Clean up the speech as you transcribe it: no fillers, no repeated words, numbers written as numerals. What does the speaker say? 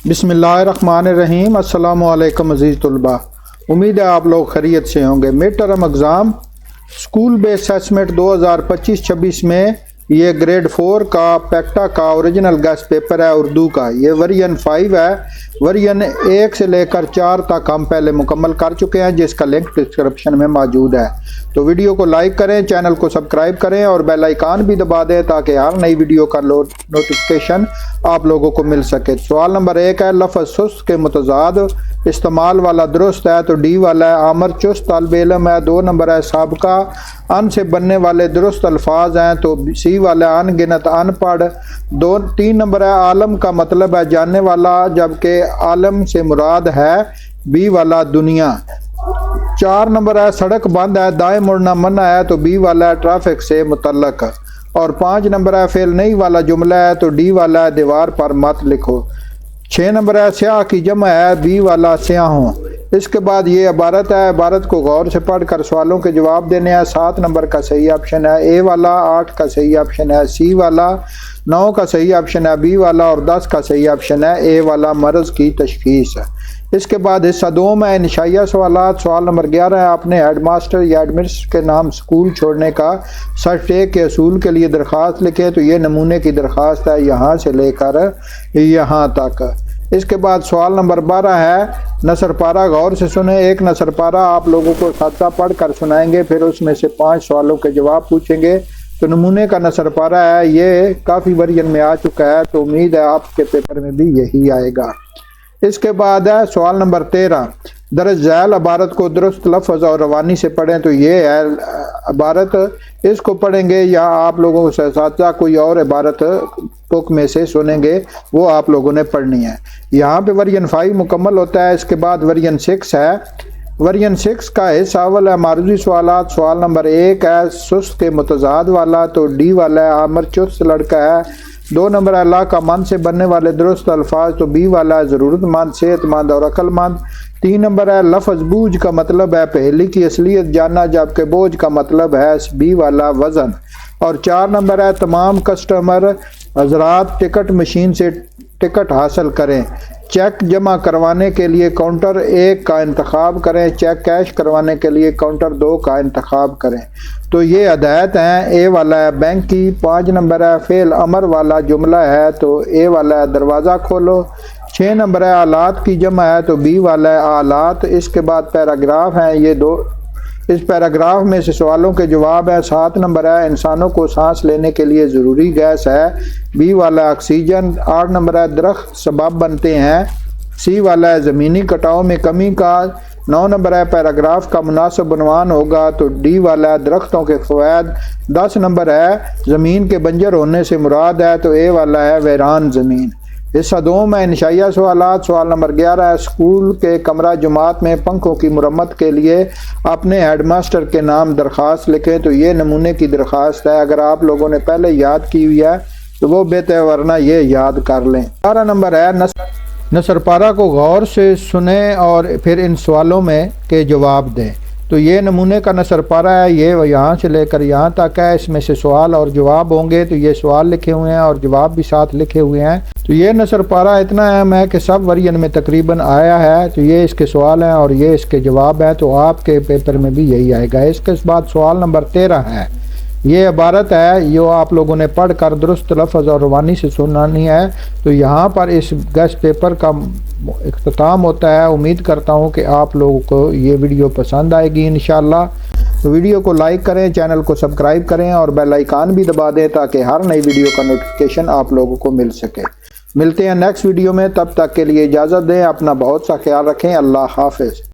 बिस्मिल्लाहिर्रहमानिर्रहीम। अस्सलामु अलैकुम अज़ीज़ तलबा, उम्मीद है आप लोग खैरियत से होंगे। Mid term exam school based assessment 2025-26 में ये ग्रेड 4 का पैक्टा का ओरिजिनल गेस्ट पेपर है उर्दू का। ये वर्जन 5 है। वर्जन 1 से लेकर 4 तक हम पहले मुकम्मल कर चुके हैं, जिसका लिंक डिस्क्रिप्शन में मौजूद है। तो वीडियो को लाइक करें, चैनल को सब्सक्राइब करें और बेल आइकन भी दबा दें ताकि हर नई वीडियो का नोटिफिकेशन आप लोगों को मिल सके। सवाल नंबर 1 है, लफ्ज़ सुस्त के मुतज़ाद इस्तेमाल वाला दुरुस्त है तो डी वाला है। आमर चुस्त तालिब इल्म है। 2 नंबर है, साबका अन से बनने वाले दुरुस्त अल्फाज हैं तो सी वाला है, अनगिनत अनपढ़। 3 नंबर है, आलम का मतलब है जानने वाला जबकि आलम से मुराद है बी वाला दुनिया। 4 नंबर है, सड़क बंद है दाएं मुड़ना मना है तो बी वाला है ट्रैफिक से मुतल्लक। और 5 नंबर है, फेल नहीं वाला जुमला है तो डी वाला है दीवार पर मत लिखो। 6 नंबर है, स्याह की जमा है बी वाला स्याहों। इसके बाद ये इबारत है, इबारत को गौर से पढ़कर सवालों के जवाब देने हैं। 7 नंबर का सही ऑप्शन है ए वाला, 8 का सही ऑप्शन है सी वाला, 9 का सही ऑप्शन है बी वाला और 10 का सही ऑप्शन है ए वाला मर्ज़ की तशख़ीस है। इसके बाद हिस्सा 2 में इंशाइया सवालात। सवाल नंबर 11 है, अपने हेडमास्टर या एडमिनिस्ट्रेटर के नाम स्कूल छोड़ने का सर्टिफिकेट के असूल के लिए दरख्वास्त लिखें। तो ये नमूने की दरख्वास्त है यहाँ से लेकर यहाँ तक। इसके बाद सवाल नंबर 12 है, नसर पारा गौर से सुने। एक नसर पारा आप लोगों को साथ पढ़ कर सुनाएंगे, फिर उसमें से 5 सवालों के जवाब पूछेंगे। तो नमूने का नसर पारा है, ये काफ़ी वर्जन में आ चुका है तो उम्मीद है आपके पेपर में भी यही आएगा। इसके बाद है सवाल नंबर 13, दरज झैल इबारत को दुरुस्त लफ्ज़ और रवानी से पढ़ें। तो ये है इबारत, इसको पढ़ेंगे या आप लोगों से साथ कोई और इबारत बुक में से सुनेंगे, वो आप लोगों ने पढ़नी है। यहाँ पे वर्जन 5 मुकम्मल होता है। इसके बाद वर्जन 6 है। वर्जन 6 का हिस्सा अव्वल है मारूजी सवालात। सवाल नंबर 1 है, सुस्त के मुतज़ाद वाला तो डी वाला है आमर चुस्त लड़का है। 2 नंबर अल्लाह का मन से बनने वाले दुरुस्त अल्फाज तो बी वाला है ज़रूरतमंद, सेहतमंद और अक्लमंद। 3 नंबर है, लफ्ज़ बूझ का मतलब है पहेली की असलियत जानना जबकि बोझ का मतलब है बी वाला वज़न। और 4 नंबर है, तमाम कस्टमर हजरात टिकट मशीन से टिकट हासिल करें। चेक जमा करवाने के लिए काउंटर 1 का इंतखाब करें, चेक कैश करवाने के लिए काउंटर 2 का इंतखाब करें। तो ये हदायत हैं। ए वाला है बैंक की। 5 नंबर है, फेल अमर वाला जुमला है तो ए वाला है दरवाज़ा खोलो। 6 नंबर है, आलात की जमा है तो बी वाला है आलात। इसके बाद पैराग्राफ हैं ये 2, इस पैराग्राफ में से सवालों के जवाब है। 7 नंबर है, इंसानों को सांस लेने के लिए ज़रूरी गैस है बी वाला ऑक्सीजन। 8 नंबर है, दरख्त सबब बनते हैं सी वाला है ज़मीनी कटाव में कमी का। 9 नंबर है, पैराग्राफ का मुनासिब उन्वान होगा तो डी वाला है दरख्तों के फ़वायद। 10 नंबर है, ज़मीन के बंजर होने से मुराद है तो ए वाला है वैरान ज़मीन। हिस्सा 2 में इंशाइया सवालात। सवाल नंबर 11 है, स्कूल के कमरा जमात में पंखों की मुरम्मत के लिए अपने हेडमास्टर के नाम दरख्वास्त लिखें। तो ये नमूने की दरख्वास्त है। अगर आप लोगों ने पहले याद की हुई है तो वो बेहतर, वरना ये याद कर लें। 12 नंबर है, नसर पारा को गौर से सुने और फिर इन सवालों में के जवाब दें। तो ये नमूने का नसर पारा है, ये यहाँ से लेकर यहाँ तक है। इसमें से सवाल और जवाब होंगे तो ये सवाल लिखे हुए हैं और जवाब भी साथ लिखे हुए हैं। तो ये नसर पारा इतना अहम है कि सब वर्जन में तकरीबन आया है। तो ये इसके सवाल हैं और ये इसके जवाब हैं, तो आपके पेपर में भी यही आएगा। इसके बाद सवाल नंबर 13 है, ये इबारत है जो आप लोगों ने पढ़ कर दुरुस्त लफ्ज़ और रवानी से सुनानी है। तो यहाँ पर इस गेस्ट पेपर का इख्तिताम होता है। उम्मीद करता हूँ कि आप लोगों को ये वीडियो पसंद आएगी इंशाअल्लाह। तो वीडियो को लाइक करें, चैनल को सब्सक्राइब करें और बेल आइकन भी दबा दें ताकि हर नई वीडियो का नोटिफिकेशन आप लोगों को मिल सके। मिलते हैं नेक्स्ट वीडियो में, तब तक के लिए इजाज़त दें। अपना बहुत सा ख्याल रखें। अल्लाह हाफ़िज़।